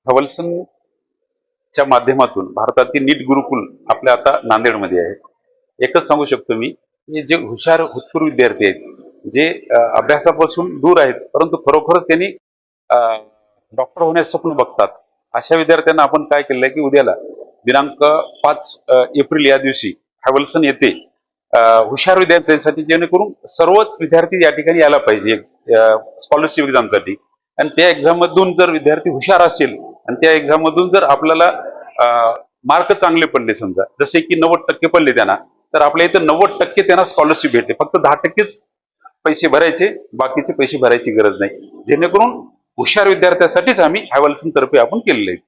हवलसनच्या माध्यमातून भारतातील नीट गुरुकुल आपल्या आता नांदेडमध्ये आहे. एकच सांगू शकतो मी की जे हुशार हुतपूर विद्यार्थी आहेत, जे अभ्यासापासून दूर आहेत, परंतु खरोखरच त्यांनी डॉक्टर होण्याचे स्वप्न बघतात, अशा विद्यार्थ्यांना आपण काय केलंय की उद्याला दिनांक 5 एप्रिल या दिवशी हॅवल्सन येथे हुशार विद्यार्थ्यांसाठी, जेणेकरून सर्वच विद्यार्थी या ठिकाणी यायला पाहिजे स्कॉलरशिप एक्झामसाठी. आणि त्या एक्झाम मधून जर विद्यार्थी हुशार असेल आणि त्या एक्झाम मधून जर आपल्याला मार्क चांगले पडले, समजा जसे की 90% पडले त्यांना, तर आपल्या इथं 90% त्यांना स्कॉलरशिप भेटते. फक्त 10%च पैसे भरायचे, बाकीचे पैसे भरायची गरज नाही. जेणेकरून हुशार विद्यार्थ्यांसाठीच आम्ही हॅवल्सन तर्फे आपण केलेलं आहे.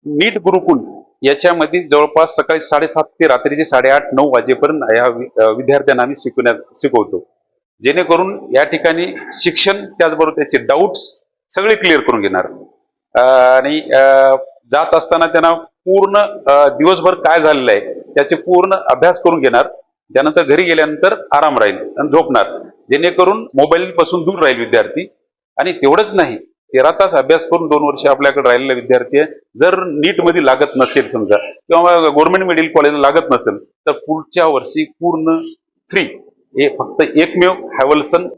नीट गुरुकुल याच्यामध्ये जवळपास सकाळी 7:30 ते रात्रीचे 8:30-9 वाजेपर्यंत या विद्यार्थ्यांना आम्ही शिकवतो, जेणेकरून या ठिकाणी शिक्षण त्याचबरोबर त्याचे डाऊट्स सगळे क्लिअर करून घेणार. आणि जात असताना त्यांना पूर्ण दिवसभर काय झालेलं आहे त्याचे पूर्ण अभ्यास करून घेणार. त्यानंतर घरी गेल्यानंतर आराम राहील आणि झोपणार, जेणेकरून मोबाईल पासून दूर राहील विद्यार्थी. आणि तेवढंच नाही, 13 तास अभ्यास करून 2 वर्ष आपल्याकडे राहिलेला विद्यार्थी आहे, जर नीट मध्ये लागत नसेल समजा, किंवा गव्हर्नमेंट मेडिकल कॉलेजला लागत नसेल, तर पुढच्या वर्षी पूर्ण फ्री हे फक्त एकमेव हॅवल्सन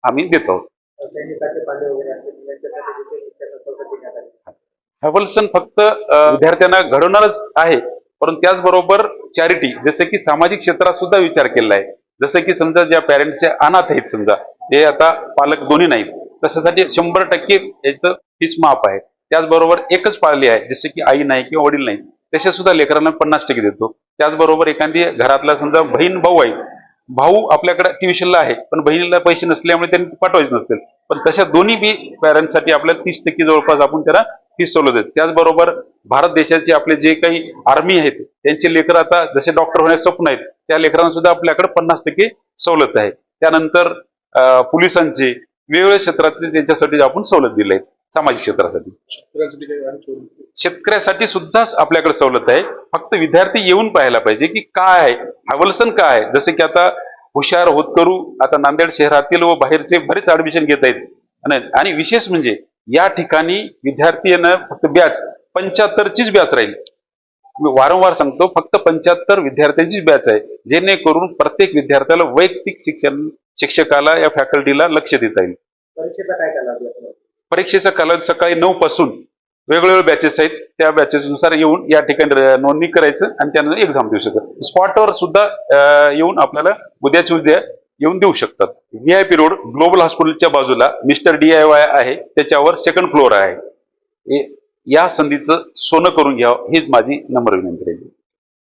आम्ही देत आहोत. हॅवल्सन फक्त विद्यार्थ्यांना घडवणारच आहे, परंतु त्याचबरोबर चॅरिटी, जसे की सामाजिक क्षेत्रात सुद्धा विचार केला आहे. जसे की समजा ज्या पॅरेंट्सचे अनाथ आहेत, समजा जे आता पालक दोन्ही नाहीत, तशासाठी 100% याचं फीस माफ आहे. त्याचबरोबर एकच पाळली आहे, जसे की आई नाही किंवा वडील नाही, तशा सुद्धा लेकरांना 50% देतो. त्याचबरोबर एखादी घरातला समजा बहीण भाऊ आहे, भाऊ आपल्याकडे ट्युशनला आहे पण बहिणीला पैसे नसल्यामुळे त्यांनी पाठवायचे नसतील, पण तशा दोन्ही बी पॅरेंट्ससाठी आपल्याला 30% जवळपास आपण त्याला फीस सवलत देतो. त्याचबरोबर भारत देशाचे आपले जे काही आर्मी आहेत त्यांचे लेकर आता जसे डॉक्टर होण्याचे स्वप्न आहेत, त्या लेकरांना सुद्धा आपल्याकडे 50% सवलत आहे. त्यानंतर पोलिसांचे वेगवेगळ्या क्षेत्रातले त्यांच्यासाठी आपण सवलत दिली आहे. सामाजिक क्षेत्रासाठी शेतकऱ्यासाठी सुद्धा आपल्याकडे सवलत आहे. फक्त विद्यार्थी येऊन पाहायला पाहिजे की काय आहे हॅवल्सन, काय आहे. जसे की आता हुशार होतकरू आता नांदेड शहरातील व बाहेरचे बरेच ऍडमिशन घेत आहेत. आणि विशेष म्हणजे या ठिकाणी विद्यार्थ्यांना फक्त बॅच 75चीच बॅच राहील. मी वारंवार सांगतो, फक्त 75 विद्यार्थ्यांचीच बॅच आहे, जेणेकरून प्रत्येक विद्यार्थ्याला वैयक्तिक शिक्षकाला या फॅकल्टीला लक्ष देता येईल. परीक्षेचा कालावधी सकाळी 9 पासून वेगवेगळे बॅचेस आहेत, त्या बॅचेस नुसार येऊन या ठिकाणी नोंदणी करायचं आणि त्यानंतर एक्झाम देऊ शकतात. स्पॉटवर सुद्धा येऊन आपल्याला उद्याच्या उद्या येऊन देऊ शकतात. VIP रोड ग्लोबल हॉस्पिटलच्या बाजूला मिस्टर DIY आहे, त्याच्यावर 2nd फ्लोअर आहे. या संधीचं सोनं करून घ्यावं हीच माझी नम्र विनंती आहे.